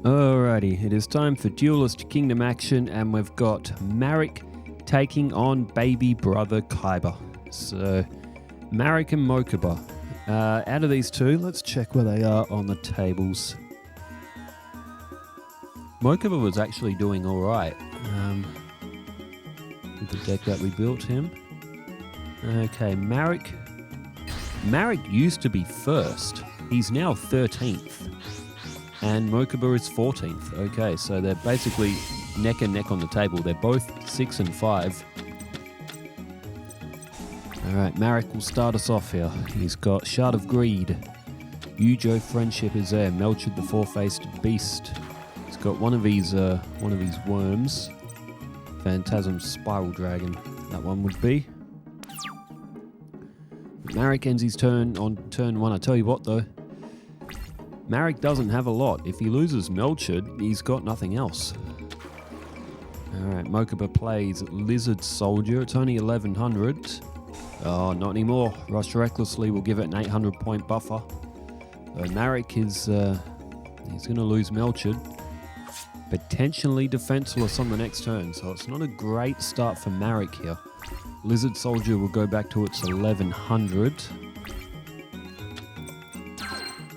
Alrighty, it is time for Duelist Kingdom action, and we've got Marik taking on baby brother Kaiba. So, Marik and Mokuba. Out of these two, let's check where they are on the tables. Mokuba was actually doing alright with the deck that we built him. Okay, Marik. Marik used to be first. He's now 13th. And Mokuba is 14th. Okay, so they're basically neck and neck on the table. They're both 6 and 5. Alright, Marik will start us off here. He's got Shard of Greed. Yugioh Friendship is there. Melchud the Four-Faced Beast. He's got one of these worms. Phantasm Spiral Dragon, that one would be. Marik ends his turn on turn 1. I tell you what though, Marik doesn't have a lot. If he loses Melchud, he's got nothing else. Alright, Mokuba plays Lizard Soldier. It's only 1100. Oh, not anymore. Rush Recklessly will give it an 800 point buffer. Marik is he's going to lose Melchud. Potentially defenseless on the next turn, so it's not a great start for Marik here. Lizard Soldier will go back to its 1100.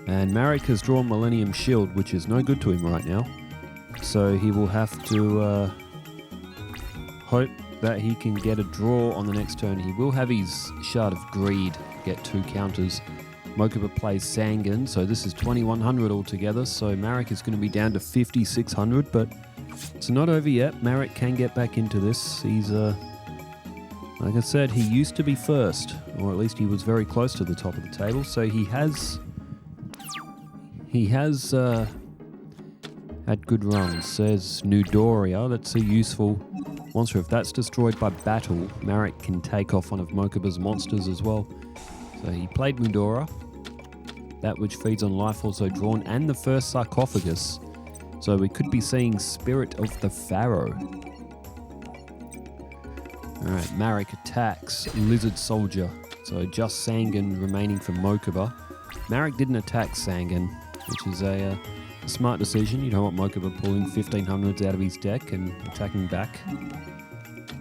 And Marik has drawn Millennium Shield, which is no good to him right now. So he will have to hope that he can get a draw on the next turn. He will have his Shard of Greed, get 2 counters. Mokuba plays Sangan, so this is 2100 altogether. So Marik is going to be down to 5600, but it's not over yet. Marik can get back into this. He's, like I said, he used to be first, or at least he was very close to the top of the table. So he has had good runs. Says Nudoria, that's a useful monster. If that's destroyed by battle, Marik can take off one of Mokuba's monsters as well. So he played Mudora, that which feeds on life also drawn, and the first sarcophagus. So we could be seeing Spirit of the Pharaoh. Alright, Marik attacks Lizard Soldier. So just Sangan remaining for Mokuba. Marik didn't attack Sangan, which is a smart decision. You don't want Mokuba pulling 1500s out of his deck and attacking back.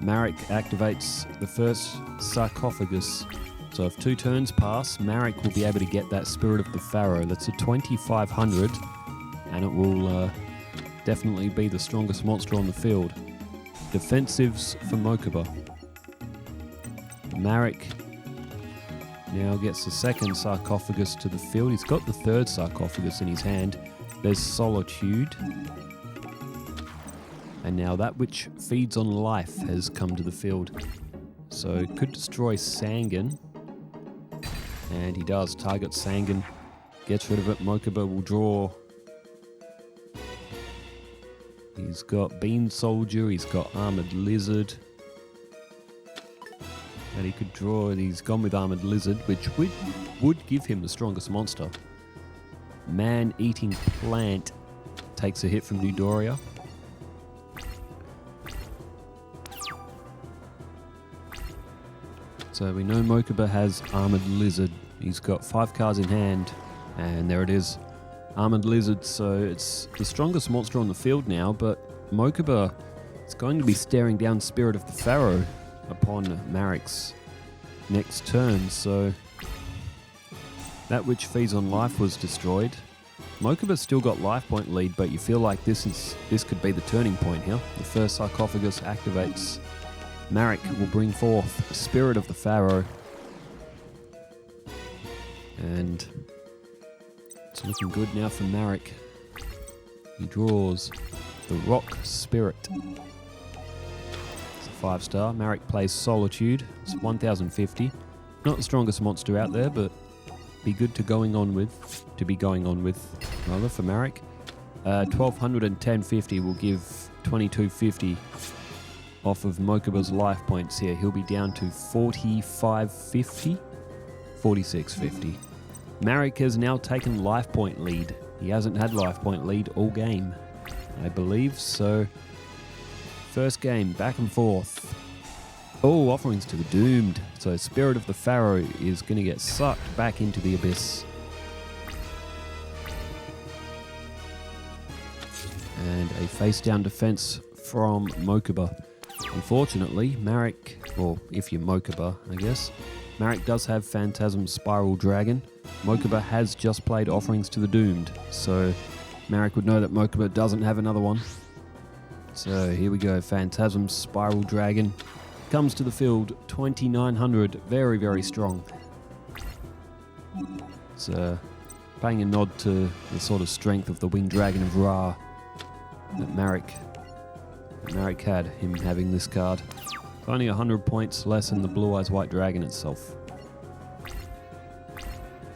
Marik activates the first sarcophagus. So if 2 turns pass, Marik will be able to get that Spirit of the Pharaoh. That's a 2500, and it will definitely be the strongest monster on the field. Defensives for Mokuba. Marik now gets the second sarcophagus to the field. He's got the third sarcophagus in his hand. There's Solitude. And now that which feeds on life has come to the field. So it could destroy Sangan. And he does. Target Sangan. Gets rid of it. Mokuba will draw. He's got Bean Soldier. He's got Armored Lizard. And he could draw. He's gone with Armored Lizard, which would give him the strongest monster. Man-Eating Plant takes a hit from Nudoria. So we know Mokuba has Armored Lizard. He's got 5 cards in hand, and there it is. Armored Lizard, so it's the strongest monster on the field now, but Mokuba is going to be staring down Spirit of the Pharaoh upon Marik's next turn, so that which feeds on life was destroyed. Mokuba's still got life point lead, but you feel like this could be the turning point here. The first sarcophagus activates. Marik will bring forth Spirit of the Pharaoh. And it's looking good now for Marik. He draws the Rock Spirit. It's a 5-star. Marik plays Solitude. It's 1050. Not the strongest monster out there, but be good to be going on with rather for Marik. 1200 and 1050 will give 2250 off of Mokuba's life points here. He'll be down to 4550, 4650. Marik has now taken life point lead. He hasn't had life point lead all game, I believe. So first game, back and forth. Oh, Offerings to the Doomed. So Spirit of the Pharaoh is going to get sucked back into the abyss. And a face-down defense from Mokuba. Unfortunately, Marik, or if you're Mokuba, I guess, Marik does have Phantasm Spiral Dragon. Mokuba has just played Offerings to the Doomed, so Marik would know that Mokuba doesn't have another one. So here we go, Phantasm Spiral Dragon comes to the field, 2900, very, very strong. It's paying a nod to the sort of strength of the Winged Dragon of Ra that Marik had, him having this card. Only 100 points less than the Blue Eyes White Dragon itself.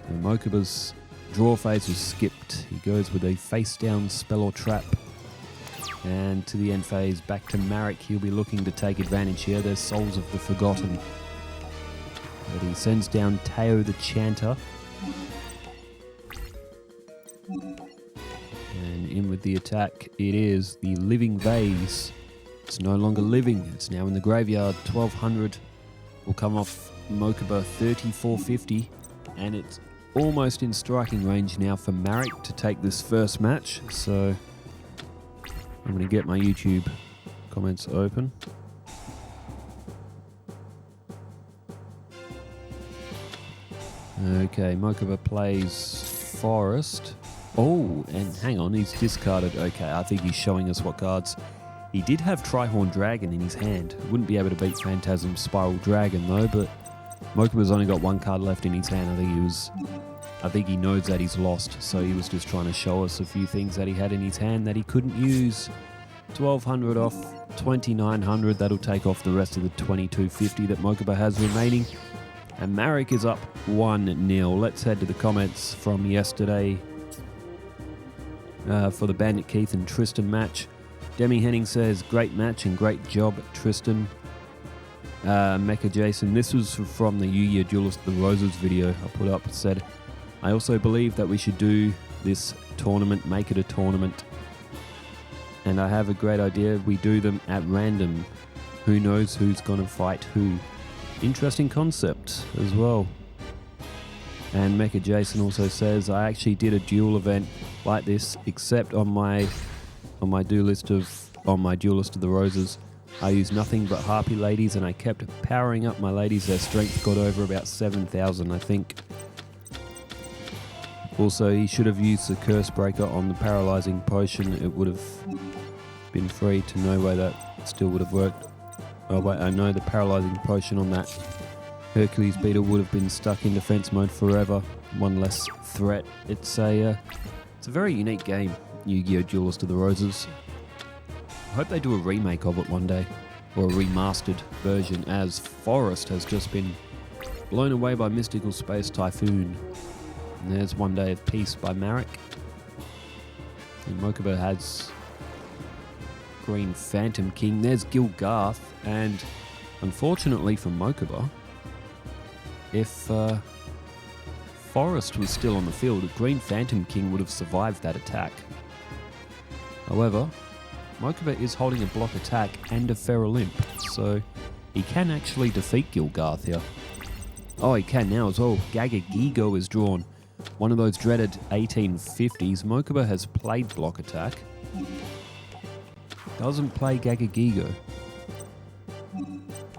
And Mokuba's draw phase was skipped. He goes with a face-down spell or trap. And to the end phase, back to Marik. He'll be looking to take advantage here. There's Souls of the Forgotten. But he sends down Teo the Chanter. And in with the attack, it is the Living Vase. It's no longer living, it's now in the graveyard. 1200 will come off Mokuba, 3450. And it's almost in striking range now for Marik to take this first match. So I'm going to get my YouTube comments open. Okay, Mokuba plays Forest. Oh, and hang on, he's discarded. Okay, I think he's showing us what cards. He did have Trihorn Dragon in his hand. Wouldn't be able to beat Phantasm Spiral Dragon though, but Mokuba's only got one card left in his hand. I think he knows that he's lost, so he was just trying to show us a few things that he had in his hand that he couldn't use. 1200 off 2900, that'll take off the rest of the 2250 that Mokuba has remaining. And Marik is up 1-0. Let's head to the comments from yesterday for the Bandit Keith and Tristan match. Demi Henning says, great match and great job, Tristan. Mecha Jason, this was from the Yugioh Duelist The Roses video I put up. It said, I also believe that we should do this tournament, make it a tournament. And I have a great idea. We do them at random. Who knows who's going to fight who? Interesting concept as well. And Mecha Jason also says, I actually did a duel event like this, except on my Duelist of the Roses, I used nothing but Harpy ladies, and I kept powering up my ladies. Their strength got over about 7,000, I think. Also, he should have used the Curse Breaker on the Paralyzing Potion. It would have been free. To no way that still would have worked. Oh wait, I know the Paralyzing Potion on that Hercules Beetle would have been stuck in defense mode forever. One less threat. It's a very unique game, Yu-Gi-Oh! Duelist of the Roses. I hope they do a remake of it one day, or a remastered version, as Forest has just been blown away by Mystical Space Typhoon. And there's One Day of Peace by Marik. And Mokuba has Green Phantom King. There's Gilgarth, and unfortunately for Mokuba, if Forest was still on the field, a Green Phantom King would have survived that attack. However, Mokuba is holding a block attack and a Feral Imp, so he can actually defeat Gilgarth here. Oh, he can now as well. Gagagigo is drawn. One of those dreaded 1850s. Mokuba has played block attack. Doesn't play Gagagigo.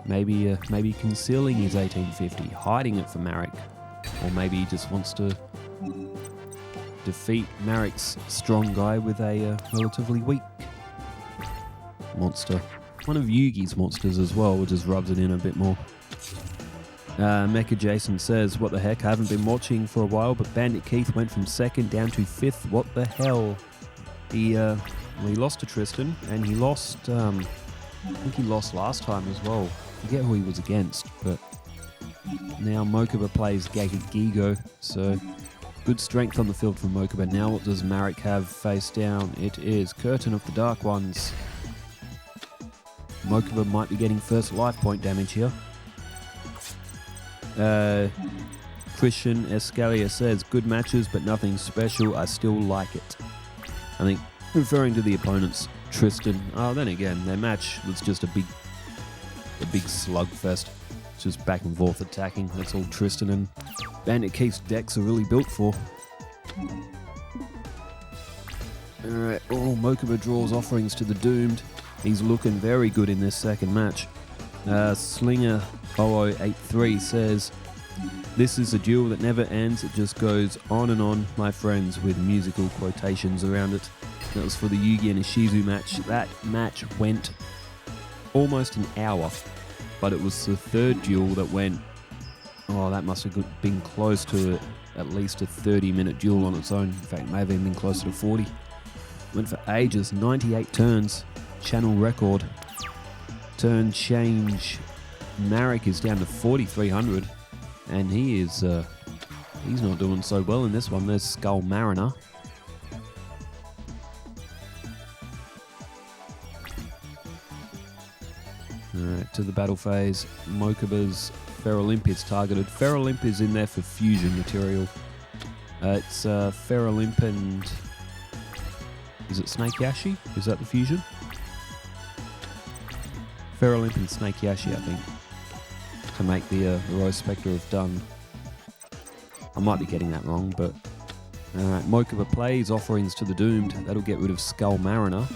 Maybe concealing his 1850, hiding it for Marik. Or maybe he just wants to defeat Marik's strong guy with a relatively weak monster. One of Yugi's monsters as well, which just rubs it in a bit more. Mecha Jason says, what the heck, I haven't been watching for a while, but Bandit Keith went from 2nd down to 5th. What the hell? He lost to Tristan, and he lost, I think he lost last time as well. I forget who he was against, but now Mokuba plays Gagagigo, so good strength on the field from Mokuba. Now what does Marik have face down? It is Curtain of the Dark Ones. Mokuba might be getting first life point damage here. Christian Escalia says, good matches, but nothing special. I still like it. I think referring to the opponents, Tristan. Oh, then again, their match was just a big slugfest. Just back and forth attacking. That's all Tristan and Bandit Keith's decks are really built for. Alright, Mokuba draws offerings to the Doomed. He's looking very good in this second match. Slinger 0083 says, "This is a duel that never ends, it just goes on and on, my friends," with musical quotations around it. That was for the Yugi and Ishizu match. That match went almost an hour, but it was the third duel that went, that must have been close to at least a 30-minute duel on its own. In fact, it may have even been closer to 40. Went for ages, 98 turns, channel record. Turn change, Marik is down to 4,300, and he's not doing so well in this one. There's Skull Mariner. Alright, to the battle phase. Mokuba's Ferrolimp is targeted. Ferrolimp is in there for fusion material. It's Ferrolimp and... is it Snake Yashi? Is that the fusion? Ferrolimp and Snake Yashi, I think, to make the Rose Spectre of Dun. I might be getting that wrong, but... Alright, Mokuba plays offerings to the Doomed. That'll get rid of Skull Mariner.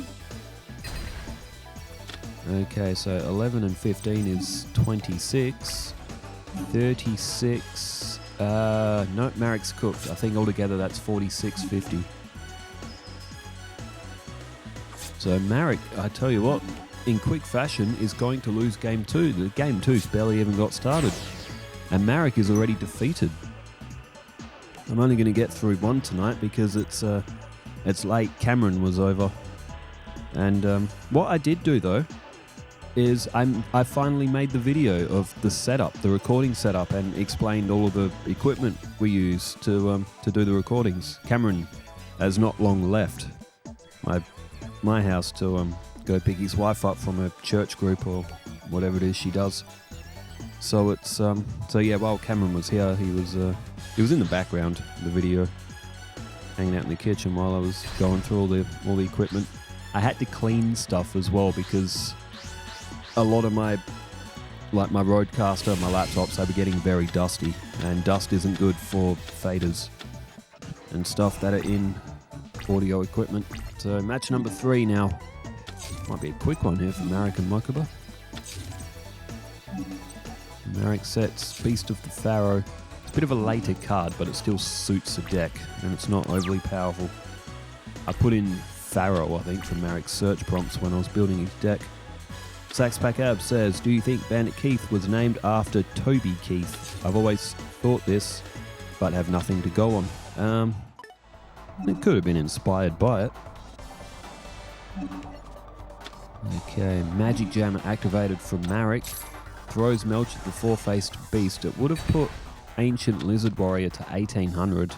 Okay, so 11 and 15 is 26. 36... no, Marik's cooked. I think altogether that's 46.50. So Marik, I tell you what, in quick fashion, is going to lose Game 2. The Game 2's barely even got started. And Marik is already defeated. I'm only going to get through one tonight because it's late. Cameron was over. And what I did do, though, is I finally made the video of the setup, the recording setup, and explained all of the equipment we use to do the recordings. Cameron has not long left my house to go pick his wife up from a church group or whatever it is she does. So it's yeah, while Cameron was here, he was in the background of the video, hanging out in the kitchen while I was going through all the equipment. I had to clean stuff as well because a lot of my Rodecaster, my laptops, they were getting very dusty, and dust isn't good for faders and stuff that are in audio equipment. So match number 3 now. Might be a quick one here for Marik and Mokuba. Marik sets Beast of the Pharaoh. It's a bit of a later card, but it still suits the deck, and it's not overly powerful. I put in Pharaoh, I think, from Marik's search prompts when I was building his deck. Saxpack Ab says, "Do you think Bandit Keith was named after Toby Keith? I've always thought this, but have nothing to go on." It could have been inspired by it. Okay, Magic Jam activated from Marik. Throws Melch at the 4-faced beast. It would have put Ancient Lizard Warrior to 1800,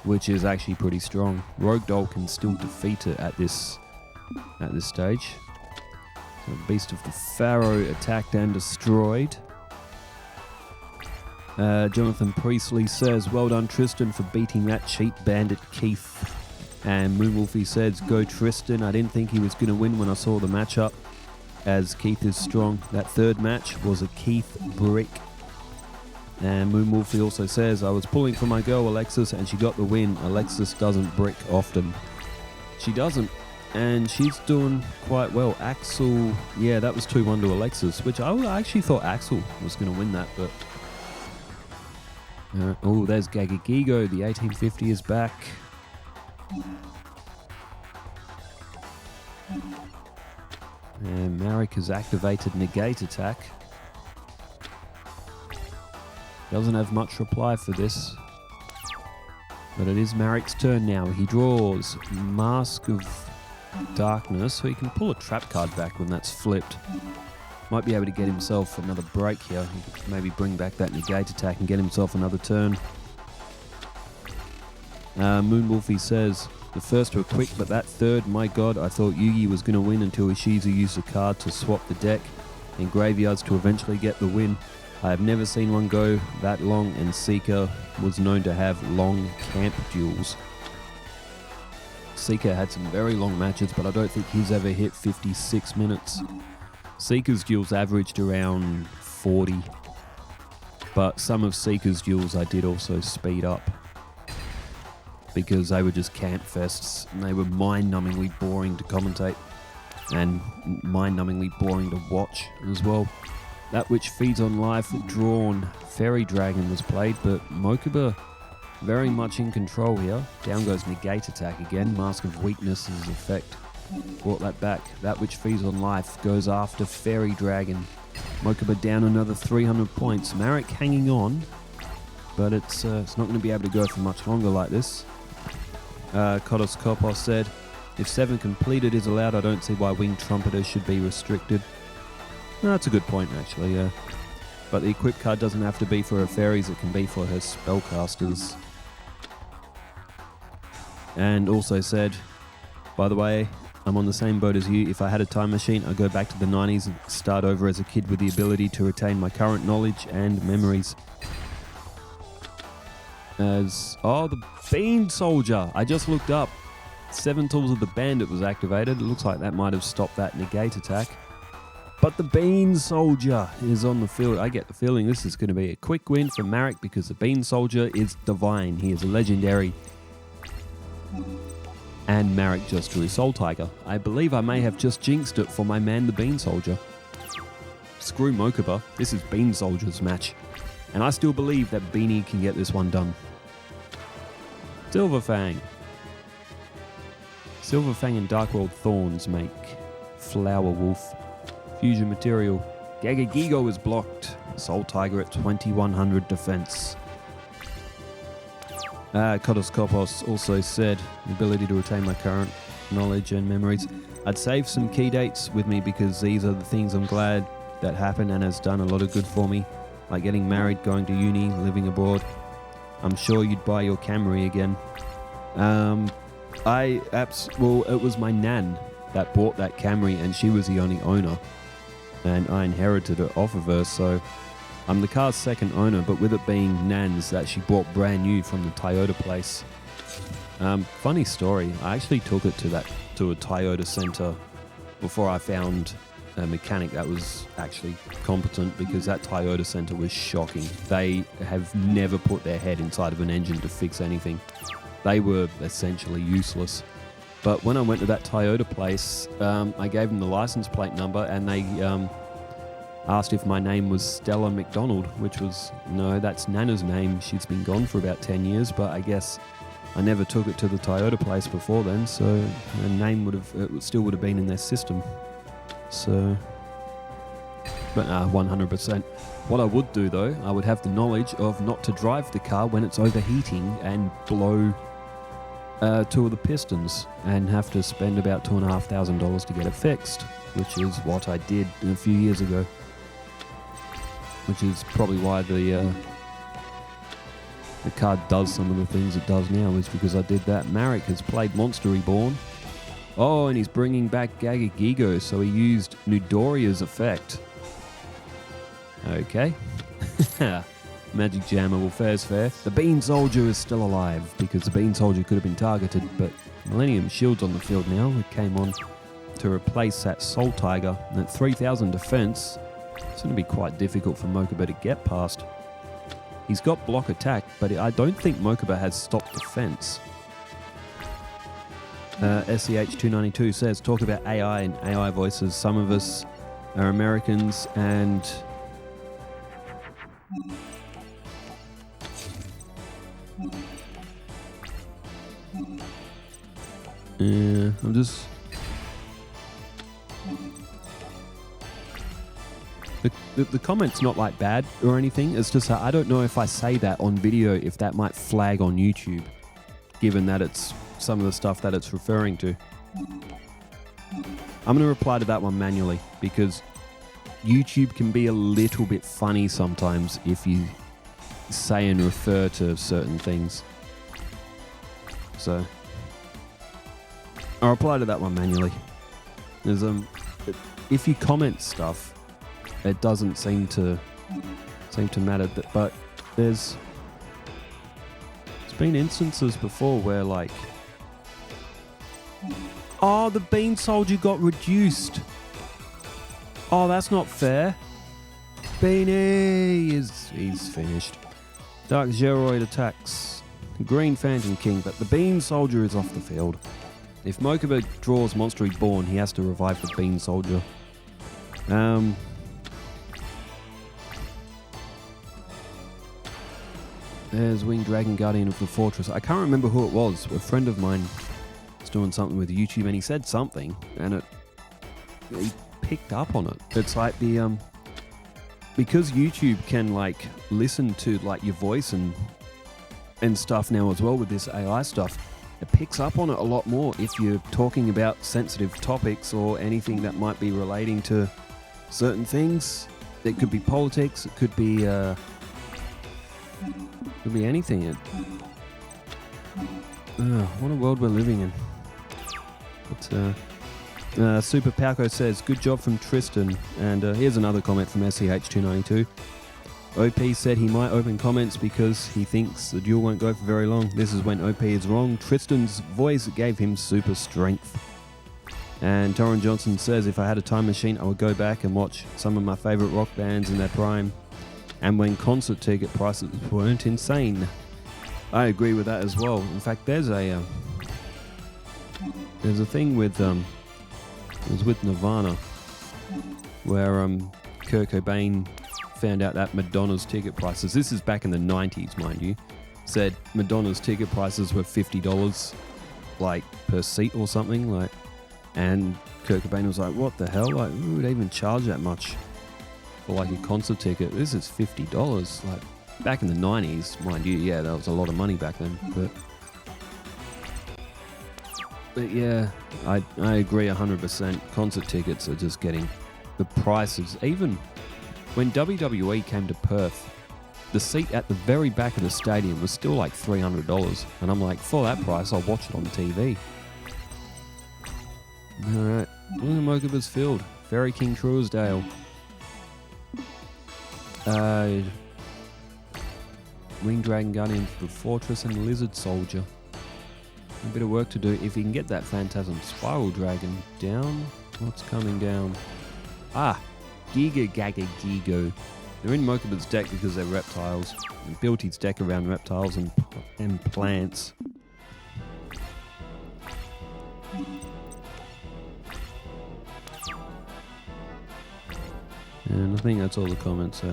which is actually pretty strong. Rogue Doll can still defeat it at this stage. So Beast of the Pharaoh attacked and destroyed. Jonathan Priestley says, "Well done, Tristan, for beating that cheap Bandit Keith." And Moonwolfie says, "Go Tristan. I didn't think he was going to win when I saw the matchup, as Keith is strong. That third match was a Keith brick." And Moonwolfie also says, "I was pulling for my girl Alexis and she got the win. Alexis doesn't brick often." She doesn't, and she's doing quite well. Axel, yeah, that was 2-1 to Alexis, which I actually thought Axel was going to win that, but... oh, there's Gagagigo. The 1850 is back. And Marik has activated Negate Attack. Doesn't have much reply for this. But it is Marik's turn now. He draws Mask of Darkness, so he can pull a trap card back when that's flipped. Might be able to get himself another break here. He could maybe bring back that Negate Attack and get himself another turn. Moonwolfie says, "The first were quick, but that third, my god, I thought Yugi was going to win until Ishizu used a card to swap the deck and graveyards to eventually get the win. I have never seen one go that long, and Seeker was known to have long camp duels." Seeker had some very long matches, but I don't think he's ever hit 56 minutes. Seeker's duels averaged around 40, but some of Seeker's duels I did also speed up. because they were just camp fests and they were mind-numbingly boring to commentate and mind-numbingly boring to watch as well. That which feeds on life, drawn, Fairy Dragon was played, but Mokuba very much in control here. Down goes Negate Attack again, Mask of Weakness is effect. Brought that back. That which feeds on life goes after Fairy Dragon. Mokuba down another 300 points. Marik hanging on, but it's not going to be able to go for much longer like this. Kodos Kopos said, if 7 completed is allowed, I don't see why Winged Trumpeter should be restricted. No, that's a good point, actually, yeah. But the equip card doesn't have to be for her fairies, it can be for her spellcasters. And also said, by the way, I'm on the same boat as you. If I had a time machine, I'd go back to the 90s and start over as a kid with the ability to retain my current knowledge and memories. The Bean Soldier. I just looked up. 7 Tools of the Bandit was activated. It looks like that might have stopped that Negate Attack. But the Bean Soldier is on the field. I get the feeling this is going to be a quick win for Marik because the Bean Soldier is divine. He is a legendary. And Marik just drew Soul Tiger. I believe I may have just jinxed it for my man, the Bean Soldier. Screw Mokuba. This is Bean Soldier's match. And I still believe that Beanie can get this one done. Silverfang. Silverfang and Dark World Thorns make Flower Wolf. Fusion material. Gagagigo is blocked. Soul Tiger at 2100 defense. Kodos Kopos also said, the ability to retain my current knowledge and memories. I'd save some key dates with me because these are the things I'm glad that happened and has done a lot of good for me. Like getting married, going to uni, living abroad. I'm sure you'd buy your Camry again. It was my nan that bought that Camry and she was the only owner. And I inherited it off of her, so I'm the car's second owner, but with it being Nan's that she bought brand new from the Toyota place. Funny story, I actually took it to a Toyota center before I found a mechanic that was actually competent, because that Toyota center was shocking. They have never put their head inside of an engine to fix anything. They were essentially useless. But when I went to that Toyota place, I gave them the license plate number and they asked if my name was Stella McDonald, which was, no, that's Nana's name. She's been gone for about 10 years, but I guess I never took it to the Toyota place before then, so the name still would have been in their system. So, but 100%. What I would do though, I would have the knowledge of not to drive the car when it's overheating and blow 2 of the pistons and have to spend about $2,500 to get it fixed, which is what I did a few years ago. Which is probably why the car does some of the things it does now, is because I did that. Marik has played Monster Reborn. Oh, and he's bringing back Gagagigo, so he used Nudoria's effect. Okay. Magic Jammer, well, fair's fair. The Bean Soldier is still alive, because the Bean Soldier could have been targeted, but Millennium Shield's on the field now. It came on to replace that Soul Tiger, and at 3000 defense, it's going to be quite difficult for Mokuba to get past. He's got block attack, but I don't think Mokuba has stop defense. SEH292 says, talk about AI and AI voices. Some of us are Americans and... Yeah, I'm just... The comment's not like bad or anything. It's just I don't know if I say that on video, if that might flag on YouTube, given that it's some of the stuff that it's referring to. I'm going to reply to that one manually, because YouTube can be a little bit funny sometimes if you say and refer to certain things. So I'll reply to that one manually. There's, if you comment stuff, it doesn't seem to matter, but there's been instances before where, like, oh, the Bean Soldier got reduced. Oh, that's not fair. Beanie he's finished. Dark Zeroid attacks. Green Phantom King, but the Bean Soldier is off the field. If Mokuba draws Monster Reborn, he has to revive the Bean Soldier. There's Winged Dragon Guardian of the Fortress. I can't remember who it was. A friend of mine was doing something with YouTube and he said something and he picked up on it. It's like the because YouTube can like listen to like your voice and stuff now as well with this AI stuff, it picks up on it a lot more if you're talking about sensitive topics or anything that might be relating to certain things. It could be politics, it could be anything. What a world we're living in. But, Super Palco says, good job from Tristan. And here's another comment from SCH292. OP said he might open comments because he thinks the duel won't go for very long. This is when OP is wrong. Tristan's voice gave him super strength. And Torrin Johnson says, if I had a time machine, I would go back and watch some of my favourite rock bands in their prime. And when concert ticket prices weren't insane. I agree with that as well. In fact, there's a thing with it was with Nirvana where Kurt Cobain found out that Madonna's ticket prices, this is back in the 90s mind you, said Madonna's ticket prices were $50 like per seat or something, like, and Kurt Cobain was like, what the hell, like who would even charge that much for like a concert ticket? This is $50. Like back in the 90s, mind you, yeah, that was a lot of money back then. But yeah, I agree 100%. Concert tickets are just getting the prices. Even when WWE came to Perth, the seat at the very back of the stadium was still like $300, and I'm like, for that price, I'll watch it on TV. All right, Mokuba's Field, Fairy King Truesdale. Winged Dragon Guardian for the Fortress and Lizard Soldier. A bit of work to do. If he can get that Phantasm Spiral Dragon down. What's coming down? Giga Gaga Gigo. They're in Mokuba's deck because they're reptiles. He built his deck around reptiles and plants. And I think that's all the comments.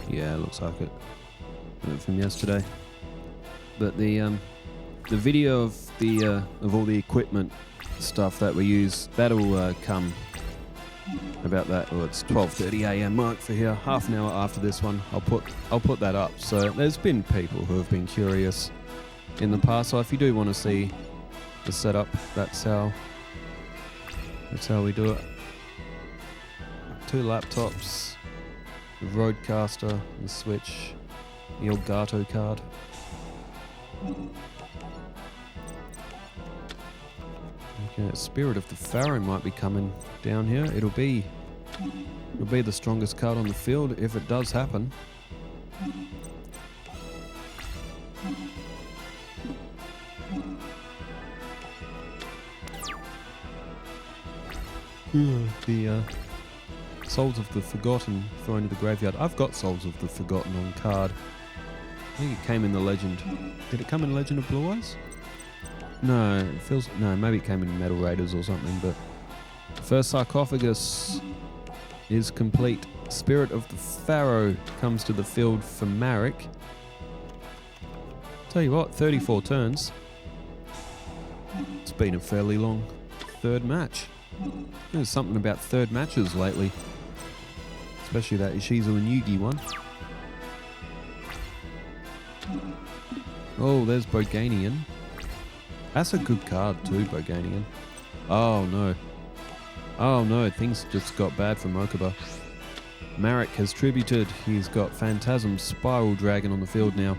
Yeah, looks like it from yesterday. But the video of all the equipment stuff that we use, that'll come about that. Oh, it's 12:30 a.m. mark for here. Half an hour after this one, I'll put that up. So there's been people who have been curious in the past. So if you do want to see the setup, that's how we do it. 2 laptops, the Rodecaster, the Switch, the Elgato card. Okay, Spirit of the Pharaoh might be coming down here. It'll be the strongest card on the field if it does happen. The Souls of the Forgotten thrown to the graveyard. I've got Souls of the Forgotten on card. I think it came in the Legend. Did it come in Legend of Blue Eyes? No, it feels... No, maybe it came in Metal Raiders or something, but... The first sarcophagus is complete. Spirit of the Pharaoh comes to the field for Marik. Tell you what, 34 turns. It's been a fairly long third match. There's something about third matches lately. Especially that Ishizu and Yugi one. Oh, there's Boganian. That's a good card too, Boganian. Oh no. Oh no, things just got bad for Mokuba. Marik has tributed. He's got Phantasm Spiral Dragon on the field now.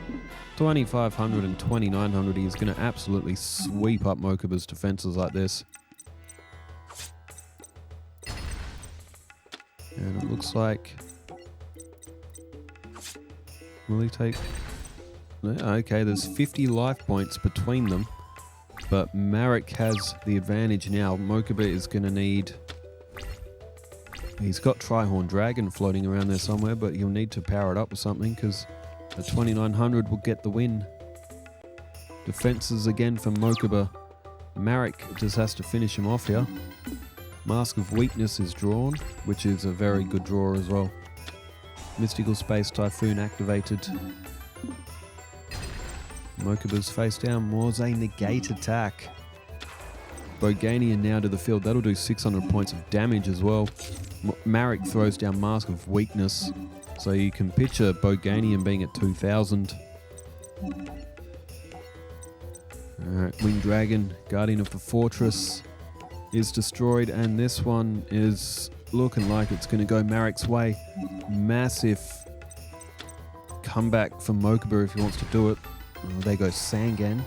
2500 and 2900. He's going to absolutely sweep up Mokuba's defenses like this. And it looks like... Will he take... Okay, there's 50 life points between them. But Marik has the advantage now. Mokuba is going to need... He's got Trihorn Dragon floating around there somewhere, but he'll need to power it up with something because the 2900 will get the win. Defenses again for Mokuba. Marik just has to finish him off here. Mask of Weakness is drawn, which is a very good draw as well. Mystical Space Typhoon activated. Mokuba's face down was a negate attack. Boganian now to the field. That'll do 600 points of damage as well. Marik throws down Mask of Weakness. So you can picture Boganian being at 2,000. Alright, Winged Dragon, Guardian of the Fortress is destroyed, and this one is looking like it's going to go Marik's way. Massive comeback from Mokuba if he wants to do it. Oh, there goes Sangan.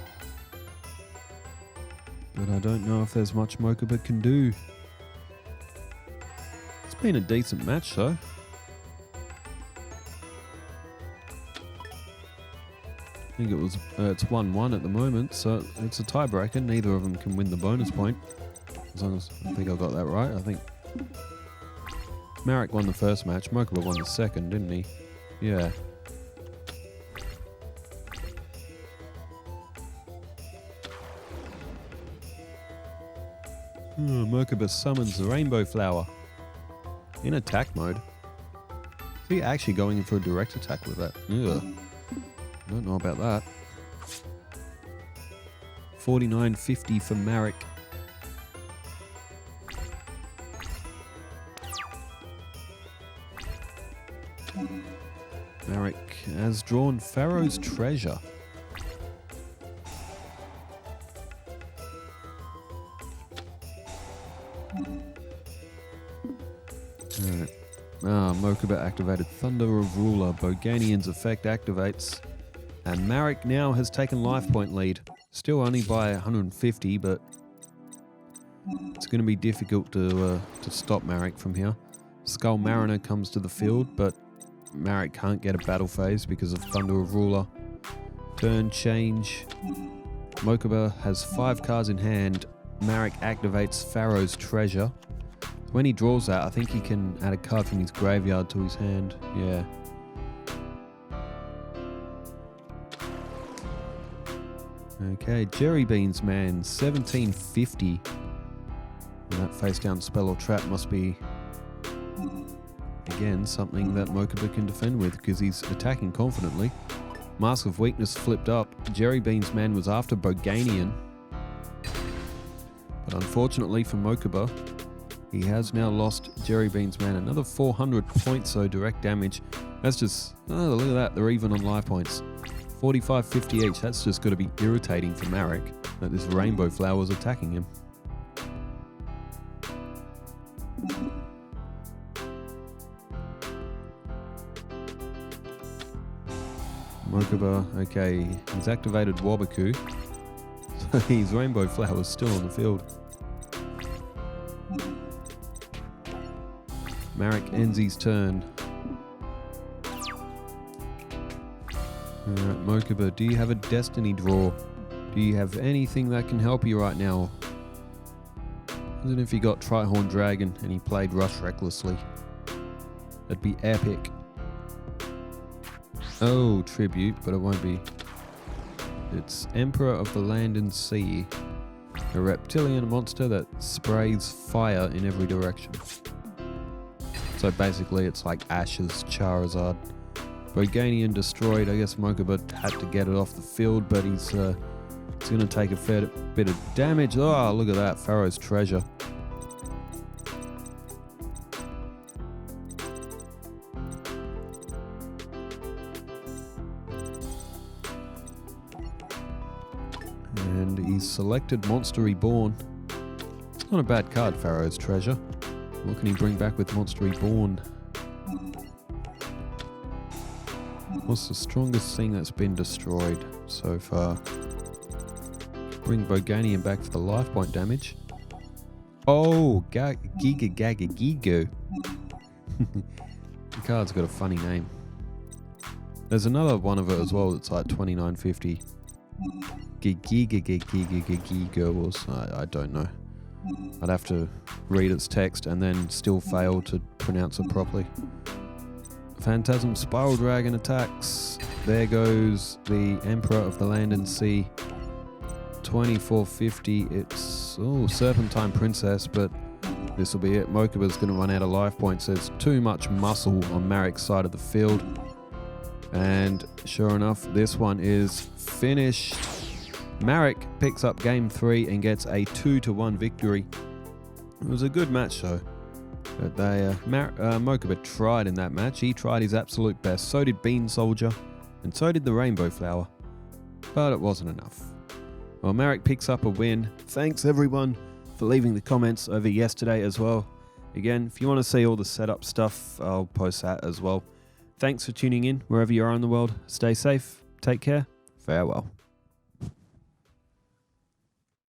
But I don't know if there's much Mokuba can do. It's been a decent match though. I think it was it's 1-1 at the moment, so it's a tiebreaker. Neither of them can win the bonus point. As long as I think I got that right. I think Marik won the first match. Mokuba won the second, didn't he? Yeah. Mokuba summons the Rainbow Flower in attack mode. Is he actually going in for a direct attack with that? Ugh. I don't know about that. 49.50 for Marik. Marik has drawn Pharaoh's Treasure. Alright. Mokuba activated Thunder of Ruler. Boganian's effect activates. And Marik now has taken life point lead. Still only by 150, but it's going to be difficult to stop Marik from here. Skull Mariner comes to the field, but Marik can't get a battle phase because of Thunder of Ruler. Turn change. Mokuba has 5 cards in hand. Marik activates Pharaoh's Treasure. When he draws that, I think he can add a card from his graveyard to his hand. Yeah. Okay, Jerry Beans Man, 1750. And that face down spell or trap must be, again, something that Mokuba can defend with because he's attacking confidently. Mask of Weakness flipped up. Jerry Beans Man was after Boganian. But unfortunately for Mokuba, he has now lost Jerry Beans Man. Another 400 points, so direct damage. That's just, oh, look at that, they're even on life points. 45.50 each. That's just got to be irritating for Marik that this Rainbow Flower is attacking him. Mokuba, okay, he's activated Wabaku, so his Rainbow Flower is still on the field. Marik ends his turn. Alright, Mokuba, do you have a destiny draw? Do you have anything that can help you right now? Imagine if you got Trihorn Dragon and he played Rush recklessly. That'd be epic. Oh, tribute, but it won't be. It's Emperor of the Land and Sea. A reptilian monster that sprays fire in every direction. So basically it's like Ash's Charizard. Boganian destroyed. I guess Mokuba had to get it off the field, but he's going to take a fair bit of damage. Oh, look at that. Pharaoh's Treasure. And he's selected Monster Reborn. It's not a bad card, Pharaoh's Treasure. What can he bring back with Monster Reborn? What's the strongest thing that's been destroyed so far? Bring Boganian back for the life point damage. Oh, Giga Gaga Gigo. The card's got a funny name. There's another one of it as well that's like 29.50. Giga or I don't know. I'd have to read its text and then still fail to pronounce it properly. Phantasm Spiral Dragon attacks. There goes the Emperor of the Land and Sea. 2450. It's Serpentine Princess, but this will be it. Mokuba's going to run out of life points. There's too much muscle on Marik's side of the field. And sure enough, this one is finished. Marik picks up game 3 and gets a 2-1 victory. It was a good match though. But Mokuba tried in that match. He tried his absolute best. So did Bean Soldier. And so did the Rainbow Flower. But it wasn't enough. Well, Marik picks up a win. Thanks everyone for leaving the comments over yesterday as well. Again, if you want to see all the setup stuff, I'll post that as well. Thanks for tuning in wherever you are in the world. Stay safe. Take care. Farewell.